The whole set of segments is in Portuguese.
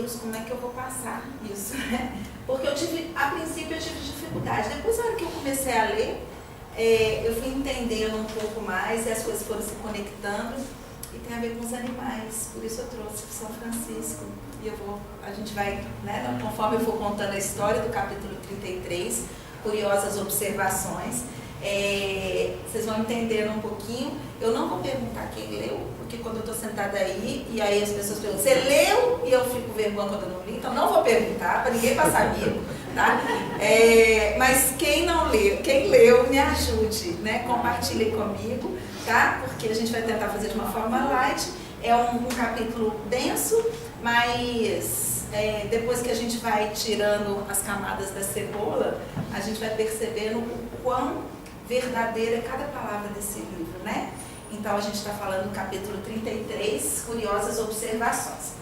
Deus, como é que eu vou passar isso? Porque a princípio eu tive dificuldade. Depois, na hora que eu comecei a ler, eu fui entendendo um pouco mais e as coisas foram se conectando. E tem a ver com os animais, por isso eu trouxe o São Francisco. E a gente vai, né, conforme eu for contando a história do capítulo 33, curiosas observações, vocês vão entender um pouquinho. Eu não vou perguntar quem leu, porque quando eu estou sentada aí, e aí as pessoas perguntam, você leu? E eu fico vergonha quando eu não li, então não vou perguntar, para ninguém passar mico, tá? Mas quem não leu, quem leu, me ajude, né? Compartilhe comigo, tá? Porque a gente vai tentar fazer de uma forma light. É um capítulo denso, mas depois que a gente vai tirando as camadas da cebola, a gente vai percebendo o quão verdadeira é cada palavra desse livro, né? Então a gente está falando do capítulo 33, curiosas observações.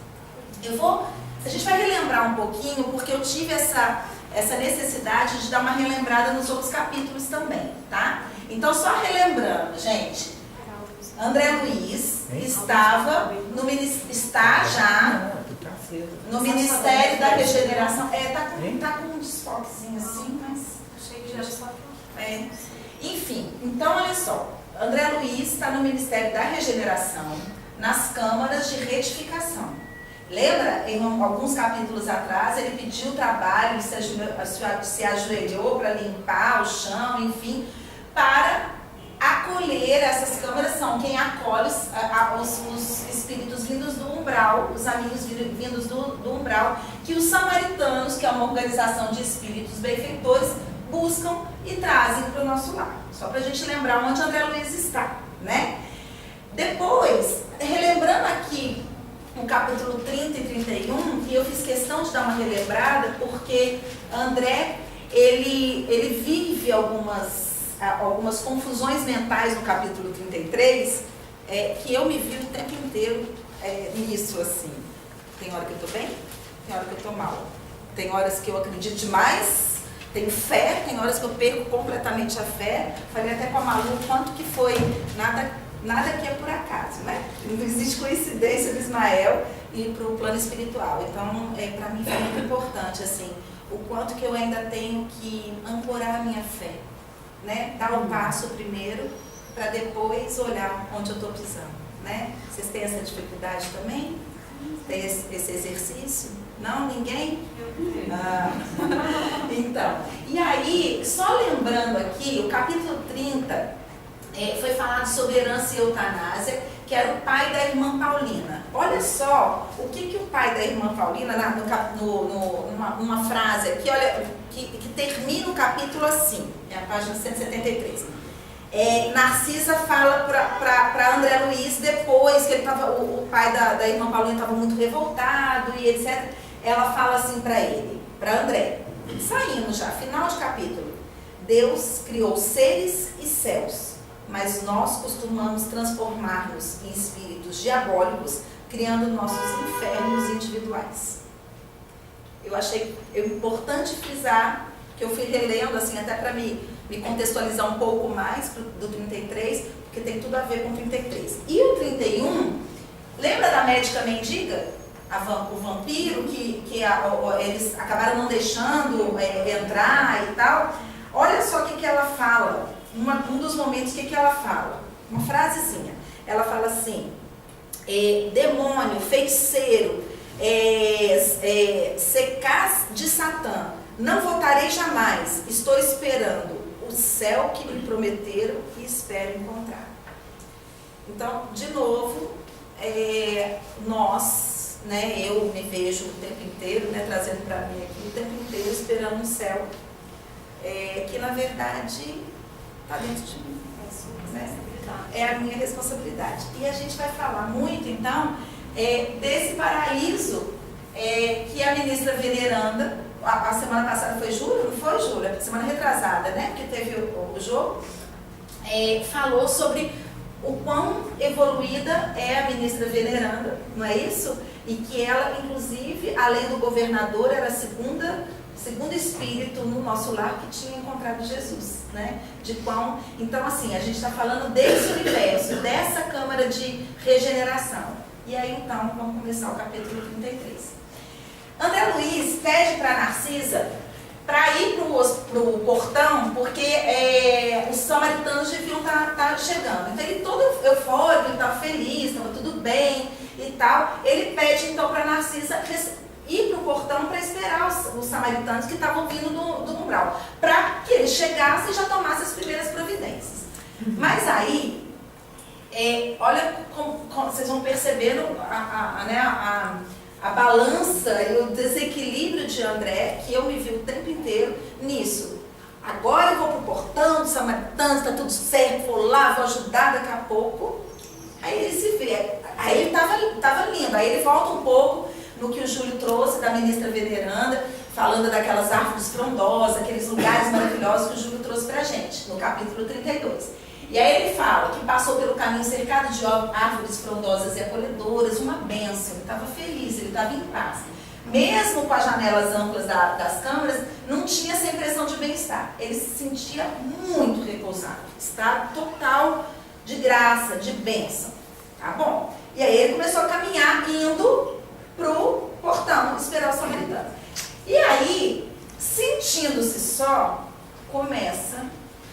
A gente vai relembrar um pouquinho, porque eu tive essa necessidade de dar uma relembrada nos outros capítulos também, tá? Então só relembrando, gente, André Luiz está já no Ministério da Regeneração. Tá com um desfoquezinho assim, mas achei que já está. Enfim, então olha só, André Luiz está no Ministério da Regeneração, nas câmaras de retificação. Lembra, em alguns capítulos atrás, ele pediu trabalho, se ajoelhou para limpar o chão, enfim, para acolher. Essas câmaras são quem acolhe os espíritos vindos do umbral, os amigos vindos do umbral, que os samaritanos, que é uma organização de espíritos benfeitores, buscam e trazem para o nosso lar. Só para a gente lembrar onde André Luiz está, né? Depois, relembrando aqui o capítulo 30 e 31, e eu fiz questão de dar uma relembrada, porque André, ele vive algumas confusões mentais no capítulo 33, que eu me vi o tempo inteiro nisso, assim. Tem hora que eu estou bem, tem hora que eu estou mal. Tem horas que eu acredito demais, tenho fé, tem horas que eu perco completamente a fé. Falei até com a Malu quanto que foi, nada que é por acaso, né? Não existe coincidência do Ismael ir para o plano espiritual. Então, para mim foi muito importante, assim, o quanto que eu ainda tenho que ancorar a minha fé, né? Dar o passo primeiro, para depois olhar onde eu estou pisando, né? Vocês têm essa dificuldade também? Tem esse exercício? Não? Ninguém? Então, e aí, só lembrando aqui, o capítulo 30 foi falado sobre herança e eutanásia, que era o pai da irmã Paulina. Olha só o que o pai da irmã Paulina, numa frase aqui, olha, que termina o capítulo assim, é a página 173. Narcisa fala para André Luiz, depois que o pai da irmã Paulina estava muito revoltado e etc. Ela fala assim para André, saindo já, final de capítulo: Deus criou seres e céus, mas nós costumamos transformar-nos em espíritos diabólicos, criando nossos infernos individuais. Eu achei importante frisar, que eu fui relendo assim, até para me contextualizar um pouco mais do 33, porque tem tudo a ver com o 33. E o 31, lembra da médica mendiga? O vampiro, que eles acabaram não deixando entrar e tal. Olha só o que ela fala, um dos momentos, o que ela fala? Uma frasezinha. Ela fala assim: demônio, feiticeiro, secaz de Satã, não voltarei jamais, estou esperando o céu que me prometeram e espero encontrar. Então, de novo, nós, né, eu me vejo o tempo inteiro, né, trazendo para mim aqui o tempo inteiro, esperando um céu que na verdade está dentro de mim, né? É a minha responsabilidade. E a gente vai falar muito então desse paraíso que a ministra veneranda, a semana passada foi Júlia, não foi Júlia? Semana retrasada, né? Porque teve o jogo, falou sobre o quão evoluída é a ministra veneranda, não é isso? E que ela, inclusive, além do governador, era a segundo espírito no nosso lar que tinha encontrado Jesus, né? Então, assim, a gente está falando desse universo, dessa câmara de regeneração. E aí, então, vamos começar o capítulo 33. Narcisa para ir para o portão, porque os samaritanos deviam estar chegando. Então ele todo eufórico, ele estava feliz, estava tudo bem e tal. Ele pede então para Narcisa ir para o portão para esperar os samaritanos que estavam vindo do umbral, para que eles chegassem e já tomassem as primeiras providências. Mas aí, olha como vocês vão percebendo a balança e o desequilíbrio de André, que eu me vi o tempo inteiro nisso. Agora eu vou para o portão dos samaritanos, está tudo certo, vou lá, vou ajudar daqui a pouco. Aí ele se vê, aí ele estava lindo, aí ele volta um pouco no que o Júlio trouxe da ministra veneranda, falando daquelas árvores frondosas, aqueles lugares maravilhosos que o Júlio trouxe para a gente, no capítulo 32. E aí ele fala que passou pelo caminho cercado de árvores frondosas e acolhedoras, uma bênção, ele estava feliz, ele estava em paz. Mesmo com as janelas amplas das câmaras, não tinha essa impressão de bem-estar. Ele se sentia muito repousado, estado total de graça, de bênção. Tá bom? E aí ele começou a caminhar, indo pro portão, esperar o samaritano. E aí, sentindo-se só, começa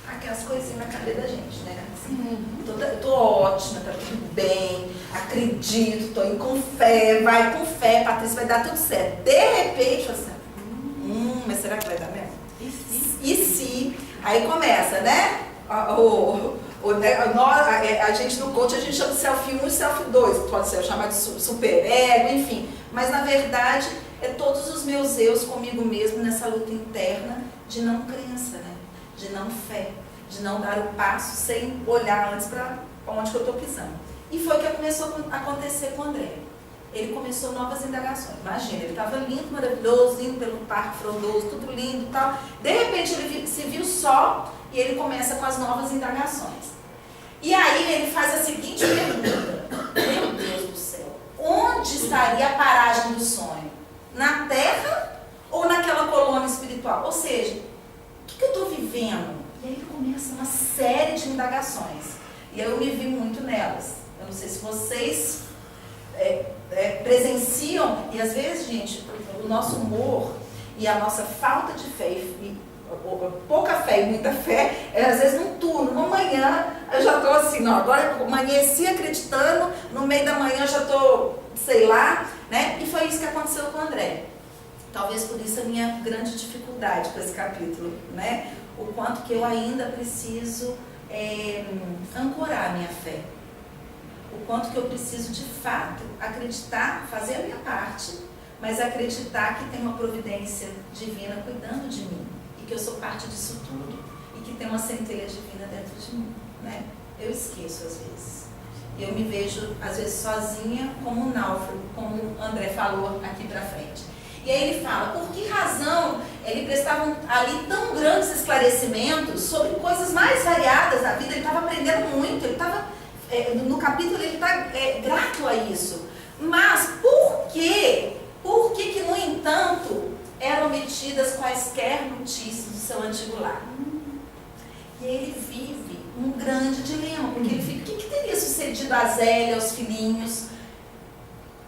aquelas coisinhas na cabeça da gente, né? Assim, tô ótima, tá tudo bem, acredito, tô indo com fé, vai com fé, Patrícia, vai dar tudo certo. De repente, assim, mas será que vai dar mesmo? E se? Aí começa, né? A gente no coach, a gente chama de selfie 1 e selfie 2, pode ser chamado de superego, enfim. Mas na verdade, é todos os meus eus comigo mesmo nessa luta interna de não crença, né? De não fé, de não dar o passo sem olhar antes para onde que eu estou pisando. E foi o que começou a acontecer com o André. Ele começou novas indagações. Imagina, ele estava lindo, maravilhoso, indo pelo parque frondoso, tudo lindo e tal. De repente ele se viu só e ele começa com as novas indagações. E aí ele faz a seguinte pergunta: meu Deus do céu, onde estaria a paragem do sonho? Na Terra ou naquela colônia espiritual? Ou seja, o que eu estou vivendo? E aí ele começa uma série de indagações. E eu me vi muito nelas. Eu não sei se vocês presenciam, e às vezes, gente, o nosso humor e a nossa falta de fé, pouca fé e muita fé, às vezes num turno, uma manhã, eu já estou assim, não, agora eu amanheci acreditando, no meio da manhã eu já estou, sei lá, né? E foi isso que aconteceu com o André. Talvez por isso a minha grande dificuldade com esse capítulo, né? O quanto que eu ainda preciso ancorar a minha fé. O quanto que eu preciso, de fato, acreditar, fazer a minha parte, mas acreditar que tem uma providência divina cuidando de mim, e que eu sou parte disso tudo, e que tem uma centelha divina dentro de mim, né? Eu esqueço às vezes. E eu me vejo, às vezes, sozinha, como um náufrago, como o André falou aqui pra frente. E aí ele fala, por que razão ele prestava ali tão grandes esclarecimentos sobre coisas mais variadas da vida? Ele estava aprendendo muito, ele estava, no capítulo ele está grato a isso. Mas por que que, no entanto, eram omitidas quaisquer notícias do seu antigo lar? E aí ele vive um grande dilema, porque ele fica, o que teria sucedido a Zélia, aos filhinhos?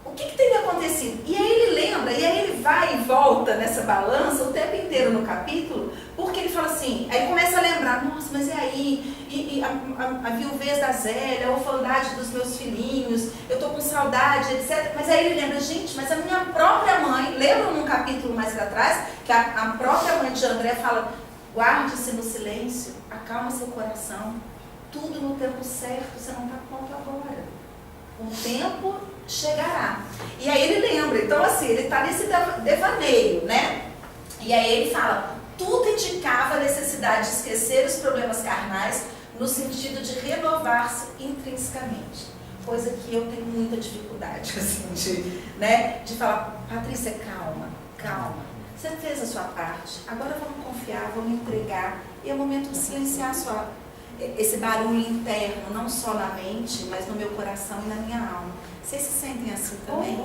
O que teria acontecido? E aí ele lembra, e aí ele vai e volta nessa balança o tempo inteiro no capítulo, porque ele fala assim, aí começa a lembrar, nossa, mas e aí? E a viuvez da Zélia, a orfandade dos meus filhinhos, eu estou com saudade, etc. Mas aí ele lembra, gente, mas a minha própria mãe, lembra num capítulo mais para trás, que a própria mãe de André fala, guarde-se no silêncio, acalma seu coração, tudo no tempo certo, você não está pronto agora. O tempo chegará. E aí ele lembra, então assim, ele está nesse devaneio, né? E aí ele fala, tudo indicava a necessidade de esquecer os problemas carnais no sentido de renovar-se intrinsecamente. Coisa que eu tenho muita dificuldade, assim, de falar, Patrícia, calma, calma. Você fez a sua parte, agora vamos confiar, vamos entregar. E é o momento de silenciar esse barulho interno, não só na mente, mas no meu coração e na minha alma. Vocês se sentem assim também?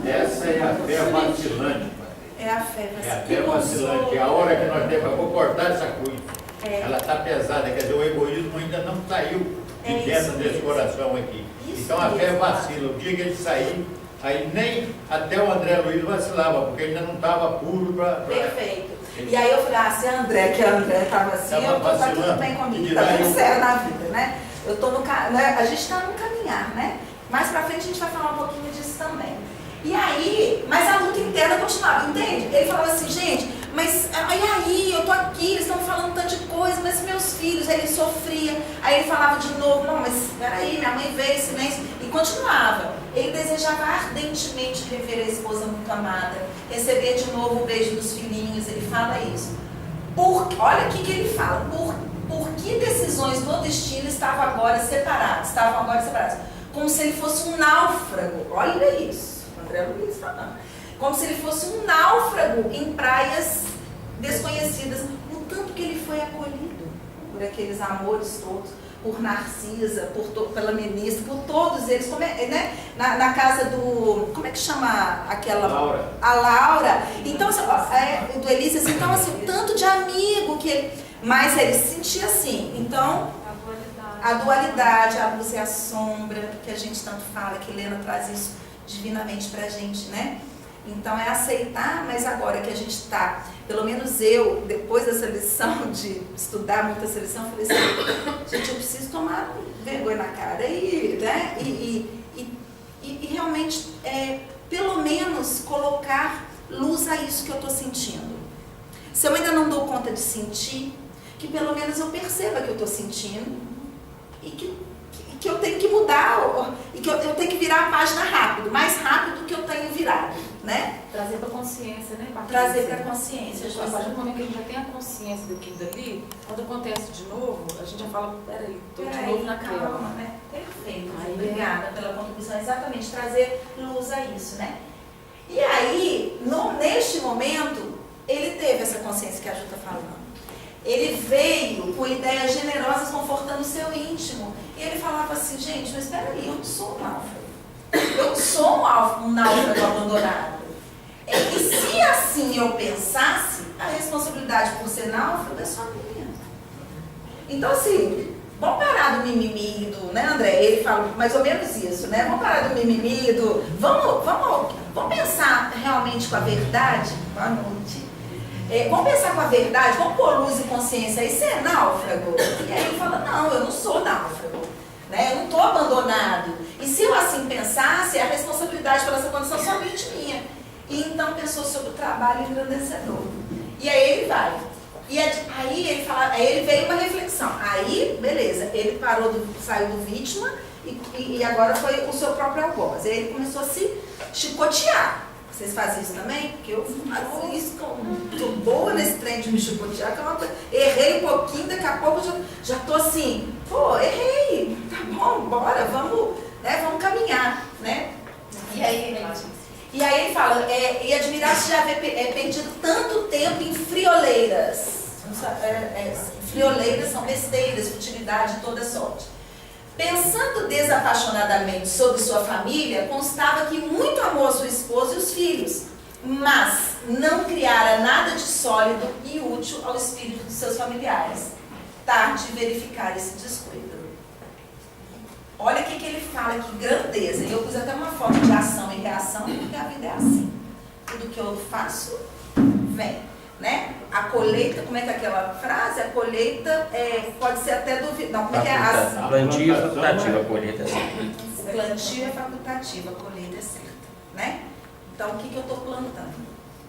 Essa é a fé vacilante. É a fé vacilante. É a fé vacilante. É a hora que nós temos para cortar essa cruz. Ela está pesada, quer dizer, o egoísmo ainda não saiu de dentro desse coração aqui. Então a fé vacila. O dia que ele sair, Aí nem até o André Luiz vacilava, porque ainda não estava puro para... Perfeito. E aí eu falei, se a André, que a André estava assim, tá tudo bem comigo, tá tudo certo na vida, né? Eu tô no, né? A gente está no caminhar, né? Mais pra frente a gente vai falar um pouquinho disso também. E aí, mas a luta interna continuava, entende? Ele falava assim, gente, mas e aí, eu tô aqui, eles estão falando tanto de coisa, mas meus filhos, aí ele sofria. Aí ele falava de novo, não, mas peraí, minha mãe veio, silêncio, e continuava. Ele desejava ardentemente rever a esposa muito amada, receber de novo o beijo dos filhinhos, ele fala isso. Olha o que ele fala, por que decisões do destino estavam agora separadas? Como se ele fosse um náufrago, olha isso, André Luiz falando. Como se ele fosse um náufrago em praias desconhecidas, no tanto que ele foi acolhido por aqueles amores todos, por Narcisa, pela ministra, por todos eles, né? na casa do, como é que chama aquela? Laura. A Laura. Então, do Elias, então assim, o tanto de amigo que ele, mas ele se sentia assim, então, a dualidade, a luz e a sombra, que a gente tanto fala, que Helena traz isso divinamente pra gente, né? Então é aceitar, mas agora que a gente está, pelo menos eu, depois dessa lição de estudar muito essa lição, eu falei assim, gente, eu preciso tomar vergonha na cara e, né? E realmente, pelo menos, colocar luz a isso que eu estou sentindo. Se eu ainda não dou conta de sentir, que pelo menos eu perceba que eu estou sentindo e que eu tenho que mudar, e que eu tenho que virar a página rápido, mais rápido do que eu tenho virado, né? Trazer para a consciência, né? Trazer para a consciência. A partir do momento que a gente já tem a consciência daquilo dali, quando acontece de novo, a gente já fala, peraí, estou de novo naquela. Calma, né? Perfeito, obrigada pela contribuição, exatamente, trazer luz a isso, né? E aí, neste momento, ele teve essa consciência que a Ju está falando. Ele veio com ideias generosas, confortando o seu íntimo. E ele falava assim, gente, mas espera aí, eu não sou um náufrago. Eu sou um náufrago abandonado. E se assim eu pensasse, a responsabilidade por ser náufrago é só minha. Então assim, vamos parar do mimimi do, né, André? Ele fala mais ou menos isso, né? Vamos parar do mimimi do... Vamos pensar realmente com a verdade? Boa noite. Vamos pensar com a verdade, vamos pôr luz e consciência aí, você é náufrago? E aí ele fala, não, eu não sou náufrago, né? Eu não estou abandonado. E se eu assim pensasse, a responsabilidade pela essa condição somente minha. E então pensou sobre o trabalho engrandecedor. E aí ele vai. E aí ele fala, aí ele veio uma reflexão. Aí, beleza, ele saiu do vítima e agora foi o seu próprio algoz. Aí ele começou a se chicotear. Vocês fazem isso também? Porque eu faço isso, tô boa nesse trem de me chicotear, que é uma coisa. Errei um pouquinho, daqui a pouco já tô assim, pô, errei, tá bom, bora, vamos caminhar, né? E aí ele fala, e admirar-se de haver perdido tanto tempo em frioleiras. Frioleiras são besteiras, futilidade de toda sorte. Pensando desapaixonadamente sobre sua família, constava que muito amou a sua esposa e os filhos, mas não criara nada de sólido e útil ao espírito de seus familiares. Tarde verificar esse descuido. Olha o que ele fala, que grandeza. Eu pus até uma foto de ação e reação, porque a vida é assim. Tudo que eu faço, vem. Né? A colheita, como é que é aquela frase? A colheita pode ser até duvidosa. Não, como é que é? Plantio é facultativo, a colheita é certa. O plantio é facultativo, a colheita é certa. Né? Então, o que eu estou plantando?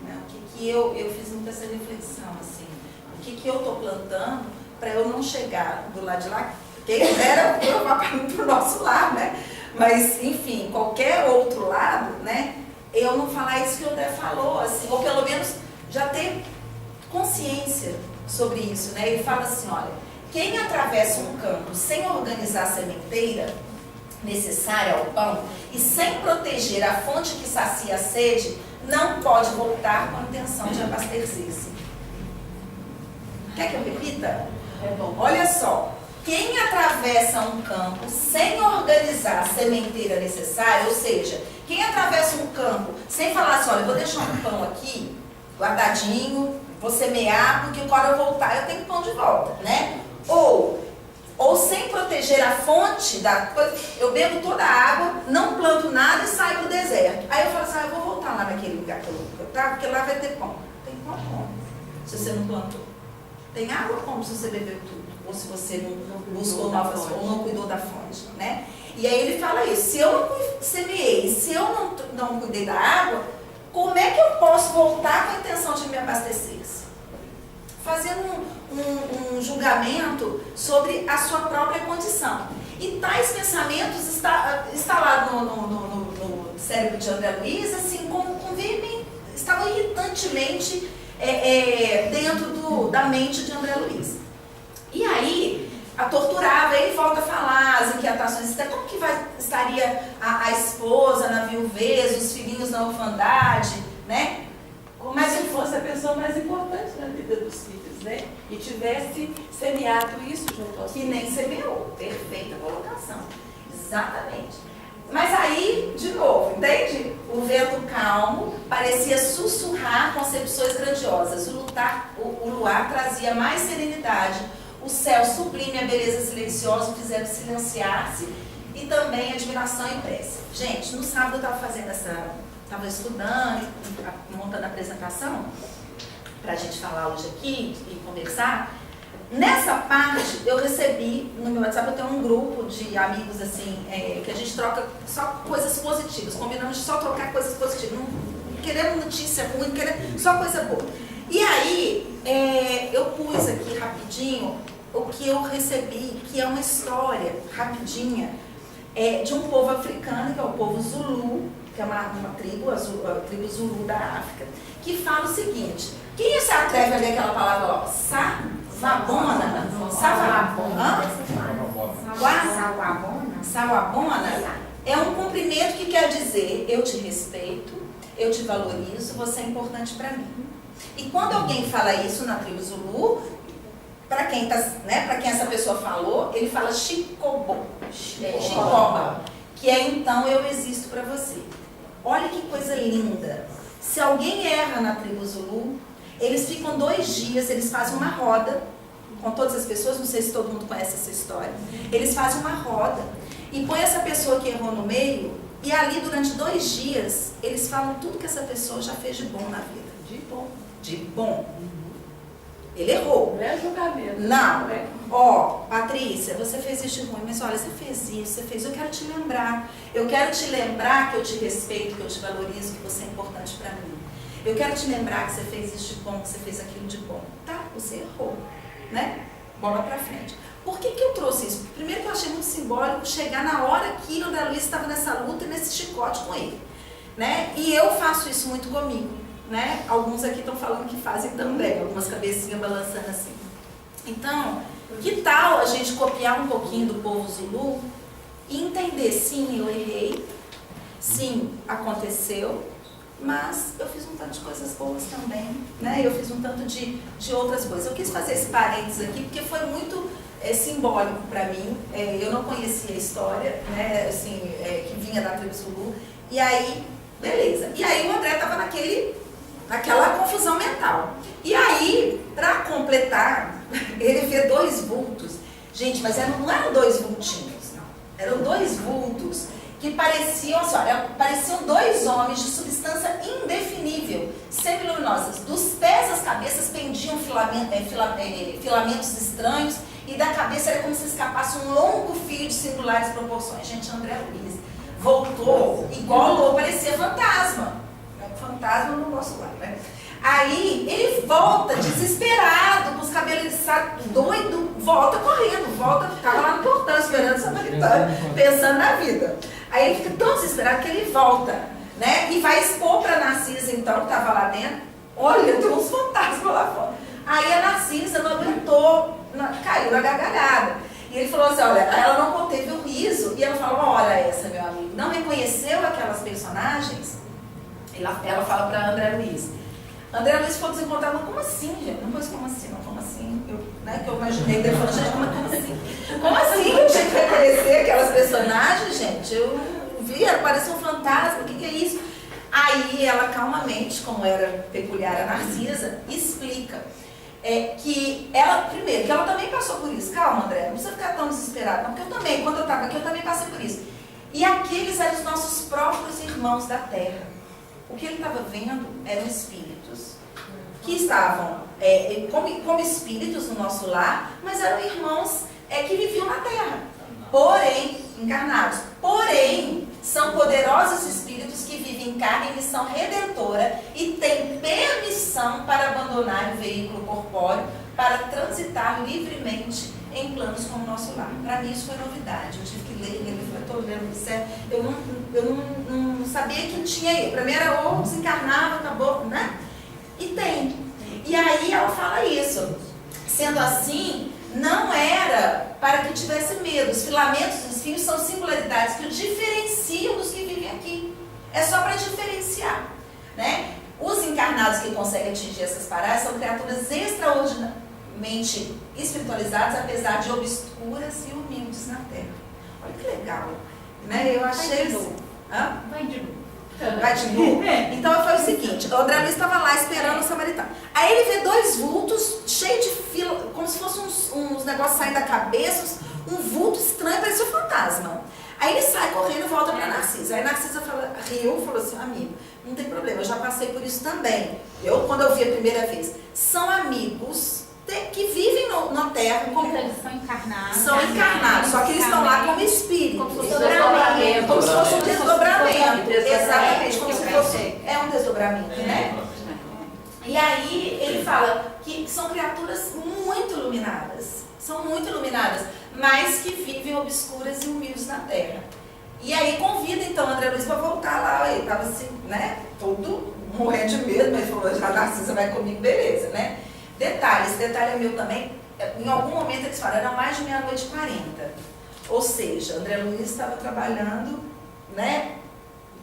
Né? O que eu fiz muita essa reflexão, assim. O que eu estou plantando para eu não chegar do lado de lá, quem era provavelmente para o nosso lado, né? Mas, enfim, qualquer outro lado, né? Eu não falar isso que o André falou, assim, ou pelo menos já ter consciência sobre isso, né? Ele fala assim, olha, quem atravessa um campo sem organizar a sementeira necessária ao pão e sem proteger a fonte que sacia a sede, não pode voltar com a intenção de abastecer-se. Quer que eu repita? É bom. Olha só, quem atravessa um campo sem organizar a sementeira necessária, ou seja, quem atravessa um campo sem falar assim, olha, vou deixar um pão aqui, guardadinho, vou semear, porque quando eu voltar eu tenho pão de volta, né? Ou ou sem proteger a fonte da coisa, eu bebo toda a água, não planto nada e saio pro deserto. Aí eu falo assim, eu vou voltar lá naquele lugar que eu tava, porque lá vai ter pão. Tem pão como? Se você não plantou. Tem água como se você bebeu tudo, ou se você não buscou novas, ou não cuidou da fonte, né? E aí ele fala isso, se eu não semeei, se eu não cuidei da água, como é que eu posso voltar com a intenção de me abastecer? Fazendo um julgamento sobre a sua própria condição. E tais pensamentos instalados no cérebro de André Luiz, assim, estavam irritantemente dentro da mente de André Luiz. E aí, a torturava, ele volta a falar as inquietações, como que estaria a esposa na viuvez, os filhinhos na orfandade, né? Como se fosse a pessoa mais importante na vida dos filhos, né? E tivesse semeado isso junto aos filhos. Que nem semeou. Perfeita colocação. Exatamente. Mas aí, de novo, entende? O vento calmo parecia sussurrar concepções grandiosas. O luar trazia mais serenidade. O céu sublime, a beleza silenciosa fizeram silenciar-se e também admiração e prece. Gente, no sábado eu estava estudando, montando a apresentação, para a gente falar hoje aqui e conversar. Nessa parte, eu recebi, no meu WhatsApp, eu tenho um grupo de amigos, assim, que a gente troca só coisas positivas, combinamos de só trocar coisas positivas, não queremos notícia ruim, só coisa boa. E aí, eu pus aqui rapidinho o que eu recebi, que é uma história rapidinha, de um povo africano, que é o povo Zulu, que é uma tribo, a tribo Zulu da África, que fala o seguinte: quem se atreve a ler aquela palavra lá? Savabona? Sawabona é um cumprimento que quer dizer eu te respeito, eu te valorizo, você é importante para mim. E quando alguém fala isso na tribo Zulu, para quem essa pessoa falou, ele fala Chicoba, que é então eu existo para você. Olha que coisa linda. Se alguém erra na tribo Zulu, eles ficam 2 dias, eles fazem uma roda com todas as pessoas, não sei se todo mundo conhece essa história. Eles fazem uma roda e põe essa pessoa que errou no meio, e ali durante 2 dias eles falam tudo que essa pessoa já fez de bom na vida. De bom. Ele errou. Não é julgamento. Não. Ó, Patrícia, você fez isso de ruim, mas olha, você fez isso, eu quero te lembrar. Eu quero te lembrar que eu te respeito, que eu te valorizo, que você é importante para mim. Eu quero te lembrar que você fez isso de bom, que você fez aquilo de bom. Tá, você errou, né? Bola pra frente. Por que eu trouxe isso? Primeiro que eu achei muito simbólico chegar na hora que o André Luiz estava nessa luta e nesse chicote com ele, né? E eu faço isso muito comigo, né? Alguns aqui estão falando que fazem também, algumas cabecinhas balançando assim. Então, que tal a gente copiar um pouquinho do povo Zulu e entender, sim, eu errei, sim, aconteceu, mas eu fiz um tanto de coisas boas também, né? Eu fiz um tanto de outras coisas. Eu quis fazer esse parênteses aqui porque foi muito simbólico para mim. Eu não conhecia a história, né? Assim, que vinha da tribo Zulu. E aí, beleza. E aí o André estava naquela confusão mental. E aí, para completar, ele vê 2 vultos. Gente, mas não eram 2 vultinhos, não. Eram 2 vultos que pareciam 2 homens de substância indefinível, semiluminosas. Dos pés às cabeças pendiam filamentos estranhos, e da cabeça era como se escapasse um longo fio de singulares proporções. Gente, André Luiz voltou igual louco, parecia fantasma. Fantasma eu não gosto mais, né? Aí ele volta desesperado, com os cabelos eriçados, doido, volta correndo, ficava lá no portão esperando o samaritano, pensando na vida. Aí ele fica tão desesperado que ele volta, né? E vai expor para a Narcisa, então, que estava lá dentro. Olha, tem uns fantasmas lá fora. Aí a Narcisa não aguentou, caiu na gargalhada. E ele falou assim, olha, ela não conteve o riso, e ela falou, olha essa, meu amigo, não reconheceu aquelas personagens? Ela fala para André Luiz. André Luiz foi desencontrado, como assim, gente? Não, mas como assim? Que eu imaginei dele falando, gente, como assim? Como assim eu tinha que reconhecer aquelas personagens, gente? Eu vi, parecia um fantasma, o que é isso? Aí ela calmamente, como era peculiar a Narcisa, explica. que ela, primeiro, que ela também passou por isso. Calma, André, não precisa ficar tão desesperado, não, porque eu também, quando eu estava aqui, eu também passei por isso. E aqueles eram os nossos próprios irmãos da terra. O que ele estava vendo eram espíritos que estavam como espíritos no nosso lar, mas eram irmãos que viviam na terra, porém, encarnados. Porém, são poderosos espíritos que vivem em carne em missão redentora e têm permissão para abandonar o veículo corpóreo para transitar livremente em planos como o nosso lar. Para mim isso foi novidade. Eu tive que ler ele, eu estou lendo isso. Eu não sabia que tinha. Para mim era ou desencarnava, acabou, né? E tem. E aí ela fala isso. Sendo assim, não era para que tivesse medo. Os filamentos dos fios são singularidades que o diferenciam dos que vivem aqui. É só para diferenciar, né? Os encarnados que conseguem atingir essas paradas são criaturas extraordinariamente espiritualizadas, apesar de obscuras e humildes na Terra. Olha que legal, né? Eu achei isso. Hã? Vai de novo. Vai de novo? Então foi o seguinte, o André Luiz estava lá esperando o samaritano. Aí ele vê dois vultos cheios de fila, como se fossem uns negócios saindo da cabeça, um vulto estranho, parecia um fantasma. Aí ele sai correndo e volta para Narcisa. Aí Narcisa riu e falou assim, amigo, não tem problema, eu já passei por isso também. Quando eu vi a primeira vez, são amigos que vivem na Terra como... Eles são encarnados. São encarnados, só que eles estão lá como espíritos. Como se fosse desdobramento. Como se fosse um desdobramento. Exatamente, como se Exatamente. fosse... É um desdobramento, né? E aí ele fala que são criaturas muito iluminadas. São muito iluminadas, mas que vivem obscuras e humildes na Terra. E aí convida então André Luiz para voltar lá. Ele estava assim, né? Todo morrendo de medo, mas ele falou, já Narcisa vai comigo, beleza, né? Detalhe, esse detalhe é meu também. Em algum momento eles falaram, era mais de 00:40. Ou seja, André Luiz estava trabalhando, né?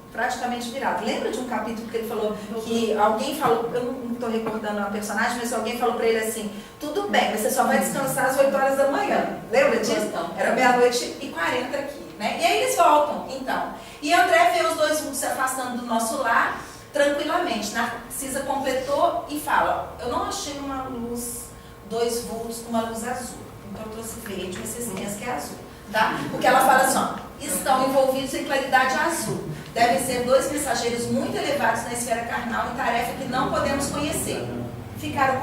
Praticamente virado. Lembra de um capítulo que ele falou que alguém falou, eu não estou recordando a personagem, mas alguém falou para ele assim, tudo bem, mas você só vai descansar às 8 horas da manhã. Lembra disso? Era 00:40 aqui, né? E aí eles voltam, então. E André vê os dois vultos se afastando do nosso lar, tranquilamente. Narcisa completou e fala, eu não achei uma luz, dois vultos com uma luz azul. Então eu trouxe verde, mas vocês pensam que é azul, tá? Porque ela fala assim, ó, estão envolvidos em claridade azul. Devem ser dois mensageiros muito elevados na esfera carnal em tarefa que não podemos conhecer. Ficaram,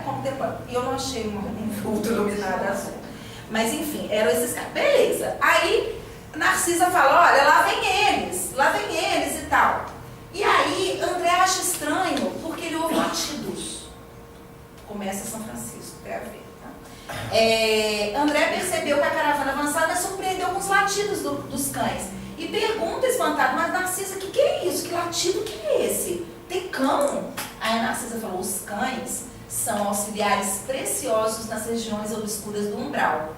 contemplando. E eu não achei um vulto iluminado azul. Mas enfim, eram esses caras. Beleza. Aí Narcisa fala, olha, lá vem eles e tal. E aí André acha estranho, porque ele ouve latidos. Começa São Francisco, quer ver, tá? André percebeu que a caravana avançada surpreendeu com os latidos dos cães. E pergunta espantado, mas Narcisa, que é isso? Que latido que é esse? Tem cão? Aí a Narcisa falou, os cães são auxiliares preciosos nas regiões obscuras do umbral,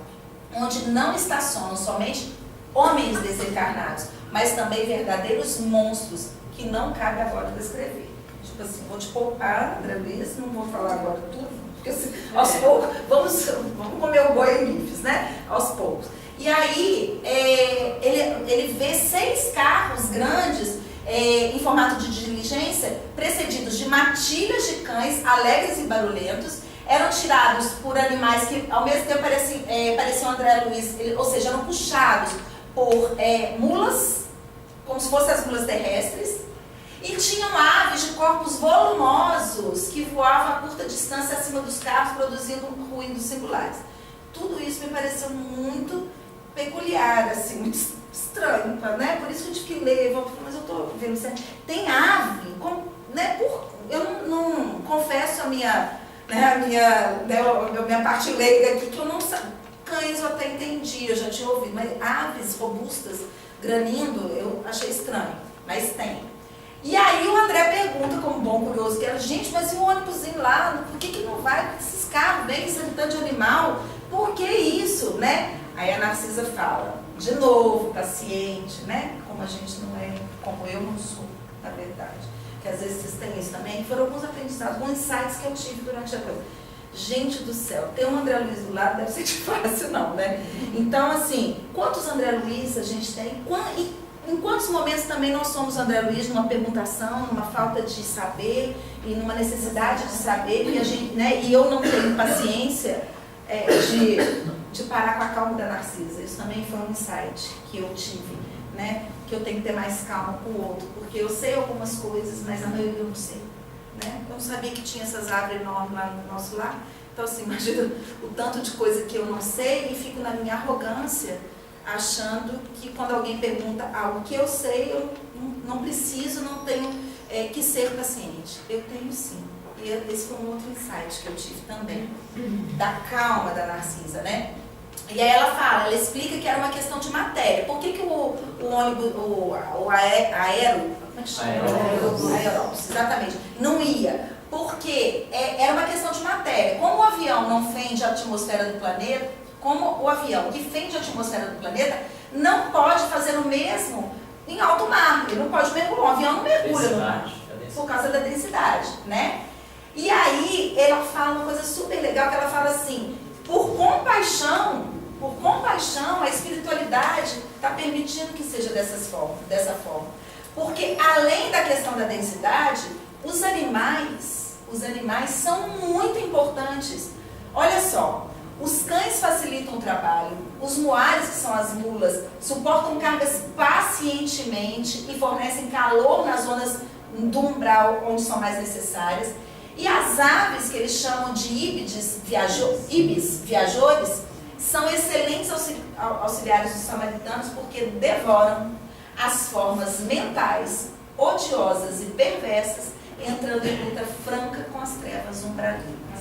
onde não estacionam somente homens desencarnados, mas também verdadeiros monstros, que não cabe agora descrever. Tipo assim, vou te poupar, André Luiz, não vou falar agora tudo, porque assim, aos poucos, vamos comer o boi em bifes, né? Aos poucos. E aí, ele vê 6 carros grandes, em formato de diligência, precedidos de matilhas de cães alegres e barulhentos, eram tirados por animais que, ao mesmo tempo, pareciam André Luiz, ou seja, eram puxados por mulas, como se fossem as mulas terrestres, e tinham aves de corpos volumosos que voavam a curta distância acima dos carros, produzindo ruídos singulares. Tudo isso me pareceu muito peculiar, assim, muito estranho, né? Por isso que eu tive que ler, mas eu estou vendo isso. Tem ave, né? Eu não confesso a minha parte leiga aqui, que eu não sabia. Cães eu até entendi, eu já tinha ouvido, mas aves robustas, granindo, eu achei estranho, mas tem. E aí o André pergunta, como bom curioso que era, gente, mas e o ônibusinho lá, por que não vai? Esses carros, vem esse tanto de animal, por que isso, né? Aí a Narcisa fala, de novo, paciente, né? Como a gente não é, como eu não sou, na verdade. Que às vezes vocês têm isso também. Foram alguns aprendizados, alguns insights que eu tive durante a coisa. Gente do céu, ter um André Luiz do lado deve ser fácil não, né? Então, assim, quantos André Luiz a gente tem? E em quantos momentos também nós somos, André Luiz, numa perguntação, numa falta de saber e numa necessidade de saber, e, a gente, né, e eu não tenho paciência de parar com a calma da Narcisa. Isso também foi um insight que eu tive, né, que eu tenho que ter mais calma com o outro, porque eu sei algumas coisas, mas a maioria eu não sei. Né? Eu não sabia que tinha essas árvores enormes lá no nosso lar. Então, assim, imagina o tanto de coisa que eu não sei e fico na minha arrogância, achando que quando alguém pergunta algo que eu sei, eu não preciso, não tenho que ser paciente. Eu tenho sim. E esse foi um outro insight que eu tive também, da calma da Narcisa, né? E aí ela explica que era uma questão de matéria. Por que o ônibus, o aero, como é que chama? Aeróbus, exatamente, não ia? Porque era uma questão de matéria. Como o avião não fende a atmosfera do planeta, como o avião que fende a atmosfera do planeta não pode fazer o mesmo em alto mar. Ele não pode mergulhar, o avião não mergulha no mar, por causa da densidade, né? E aí ela fala uma coisa super legal, que ela fala assim, por compaixão, a espiritualidade está permitindo que seja dessa forma. Porque além da questão da densidade, os animais são muito importantes. Olha só, os cães facilitam o trabalho, os moares, que são as mulas, suportam cargas pacientemente e fornecem calor nas zonas do umbral onde são mais necessárias. E as aves, que eles chamam de ibis viajores, são excelentes auxiliares dos samaritanos porque devoram as formas mentais, odiosas e perversas, entrando em luta franca com as trevas umbralinas.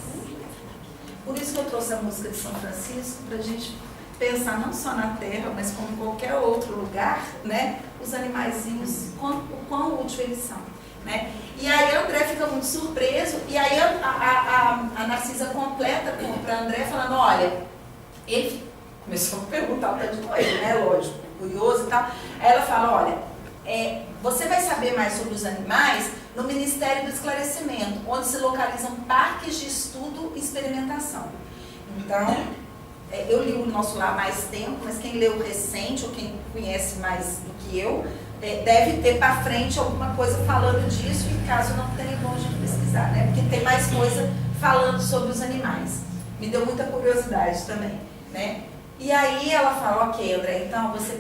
Por isso que eu trouxe a música de São Francisco, para a gente pensar não só na terra, mas como em qualquer outro lugar, né? Os animaizinhos, o quão útil eles são. Né? E aí André fica muito surpreso, e aí a Narcisa completa para André falando, olha, ele começou a perguntar o tanto com ele, né? Lógico, curioso e tal. Aí ela fala, olha, você vai saber mais sobre os animais no Ministério do Esclarecimento, onde se localizam parques de estudo e experimentação. Então, eu li o Nosso Lar há mais tempo, mas quem leu recente, ou quem conhece mais do que eu, deve ter para frente alguma coisa falando disso, e caso não tenha, é bom a gente pesquisar, né? Porque tem mais coisa falando sobre os animais. Me deu muita curiosidade também, né? E aí ela fala, ok, André, então você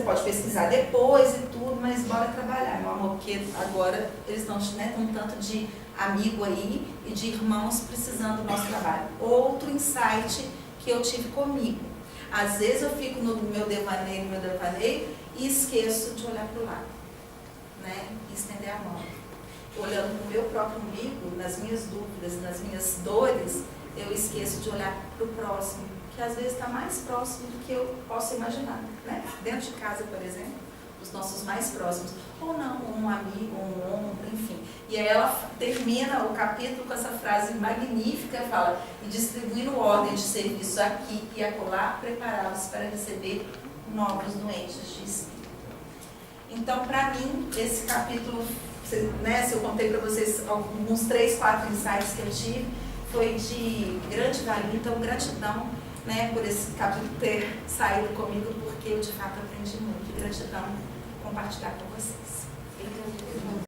pode pesquisar depois e tudo, mas bora trabalhar, meu amor, porque agora eles estão, né, com um tanto de amigo aí e de irmãos precisando do nosso trabalho. Outro insight que eu tive comigo. Às vezes eu fico no meu devaneio e esqueço de olhar para o lado, né? E estender a mão. Olhando para o meu próprio umbigo, nas minhas dúvidas, nas minhas dores, eu esqueço de olhar para o próximo, que às vezes está mais próximo do que eu posso imaginar, né? Dentro de casa, por exemplo, os nossos mais próximos, ou não, um amigo, um ombro, enfim. E aí ela termina o capítulo com essa frase magnífica, fala, e distribuindo ordem de serviço aqui e acolá, prepará-los para receber novos doentes de espírito. Então, para mim, esse capítulo, né, se eu contei para vocês alguns 3, 4 insights que eu tive, foi de grande valia. Então, gratidão, né, por esse capítulo ter saído comigo, porque eu de fato aprendi muito. Gratidão por compartilhar com vocês.